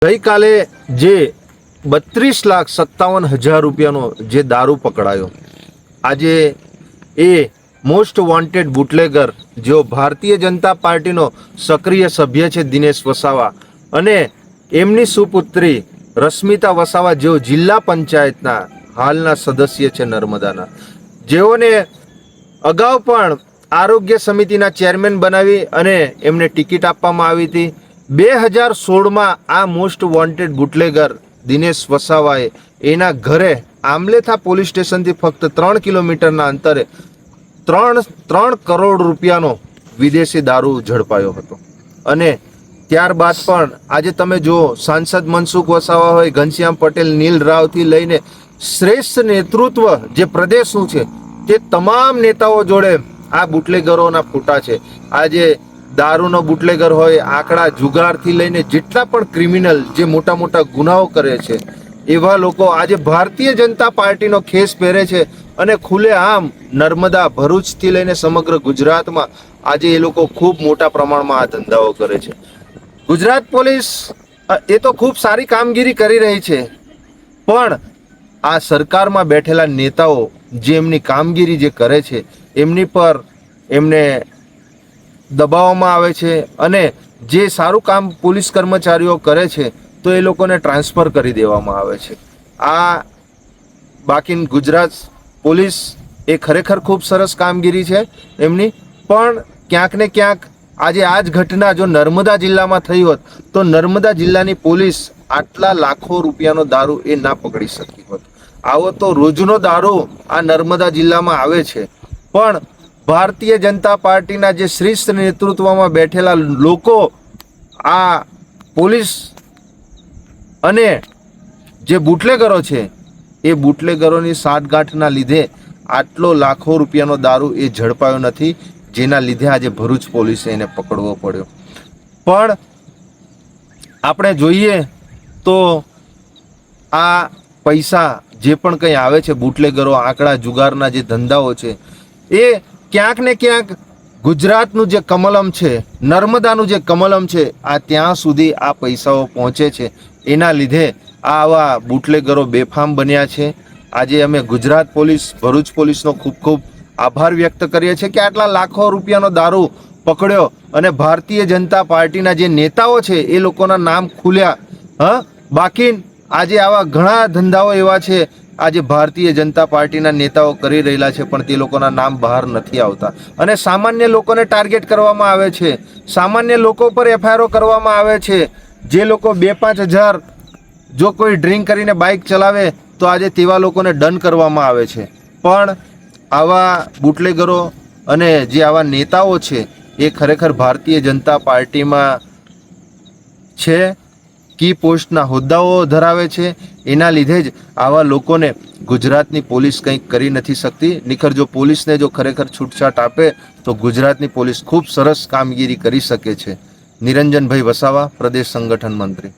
ગઈકાલે જે 32,57,000 રૂપિયાનો જે દારૂ પકડાયો, આજે એ મોસ્ટ વોન્ટેડ બુટલેગર જેઓ ભારતીય જનતા પાર્ટીનો સક્રિય સભ્ય છે દિનેશ વસાવા અને એમની સુપુત્રી રશ્મિતા વસાવા, જેઓ જિલ્લા પંચાયતના હાલના સદસ્ય છે નર્મદાના, જેઓને અગાઉ પણ આરોગ્ય સમિતિના ચેરમેન બનાવી અને એમને ટિકિટ આપવામાં આવી હતી। 2016માં આ મોસ્ટ વોન્ટેડ બુટલેગર દિનેશ વસાવાએ એના ઘરે આમલેથા પોલીસ સ્ટેશનથી ફક્ત 3 કિલોમીટરના અંતરે 3 કરોડ રૂપિયાનો વિદેશી દારૂ ઝડપાયો હતો। અને ત્યારબાદ પણ આજે તમે જુઓ, સાંસદ મનસુખ વસાવા હોય, ઘનશ્યામ પટેલ, નીલ રાવથી લઈને શ્રેષ્ઠ નેતૃત્વ જે પ્રદેશનું છે તે તમામ નેતાઓ જોડે આ બુટલેગરોના ફોટા છે। આજે દારૂનો બુટલેગર હોય, આંકડા જુગારથી લઈને જેટલા પણ ક્રિમિનલ જે મોટા મોટા ગુનાઓ કરે છે એવા લોકો આજે ભારતીય જનતા પાર્ટીનો ખેસ પહેરે છે અને ખુલ્લેઆમ નર્મદા, ભરૂચથી લઈને સમગ્ર ગુજરાતમાં આજે એ લોકો ખૂબ મોટા પ્રમાણમાં આ ધંધાઓ કરે છે। ગુજરાત પોલીસ એ તો ખૂબ સારી કામગીરી કરી રહી છે, પણ આ સરકારમાં બેઠેલા નેતાઓ જે એમની કામગીરી જે કરે છે એમની પર એમને દબાવવામાં આવે છે અને જે સારું કામ પોલીસ કર્મચારીઓ કરે છે તો એ લોકોને ટ્રાન્સફર કરી દેવામાં આવે છે। આ બાકી ગુજરાત પોલીસ એ ખરેખર ખૂબ સરસ કામગીરી છે એમની, પણ ક્યાંક ને ક્યાંક આજે આ જ ઘટના જો નર્મદા જિલ્લામાં થઈ હોત તો નર્મદા જિલ્લાની પોલીસ આટલા લાખો રૂપિયાનો દારૂ એ ના પકડી શકી હોત। આવો તો રોજનો દારૂ આ નર્મદા જિલ્લામાં આવે છે, પણ ભારતીય જનતા પાર્ટીના જે શ્રેષ્ઠ નેતૃત્વમાં બેઠેલા લોકો આ પોલીસ અને જે બુટલેગરો છે એ બુટલેગરોની સાઠગાંઠના લીધે આટલો લાખો રૂપિયાનો દારૂ એ ઝડપાયો નથી, જેના લીધે આજે ભરૂચ પોલીસે એને પકડવો પડ્યો। પણ આપણે જોઈએ તો આ પૈસા જે પણ કંઈ આવે છે, બુટલેગરો, આંકડા જુગારના જે ધંધાઓ છે, એ ક્યાંક ને ક્યાંક ગુજરાતનું જે કમલમ છે, નર્મદાનું જે કમલમ છે, આ ત્યાં સુધી આ પૈસાઓ પહોંચે છે। એના લીધે આવા બુટલેગરો બેફામ બન્યા છે। આજે અમે ગુજરાત પોલીસ, ભરૂચ પોલીસનો ખૂબ ખૂબ આભાર વ્યક્ત કરીએ છીએ કે આટલા લાખો રૂપિયાનો દારૂ પકડ્યો અને ભારતીય જનતા પાર્ટીના જે નેતાઓ છે એ લોકોના નામ ખુલ્યા। બાકી આજે આવા ઘણા ધંધાઓ એવા છે આજે ભારતીય જનતા પાર્ટીના નેતાઓ કરી રહેલા છે, પણ તે લોકોના નામ બહાર નથી આવતા અને સામાન્ય લોકોને ટાર્ગેટ કરવામાં આવે છે, સામાન્ય લોકો પર એફઆઈઆર કરવામાં આવે છે। જે લોકો 2-5 હજાર જો કોઈ ડ્રિંક કરીને બાઇક ચલાવે તો આજે તેવા લોકોને દંડ કરવામાં આવે છે, પણ આવા બુટલેગરો અને જે આવા નેતાઓ છે એ ખરેખર ભારતીય જનતા પાર્ટીમાં છે, કી પોસ્ટના હોદ્દાઓ ધરાવે છે। એના લીધે જ આવા લોકોને ગુજરાતની પોલીસ કંઈક કરી નથી શકતી। નિખર જો પોલીસને જો ખરેખર છૂટછાટ આપે તો ગુજરાતની પોલીસ ખૂબ સરસ કામગીરી કરી શકે છે। નિરંજનભાઈ વસાવા, પ્રદેશ સંગઠન મંત્રી।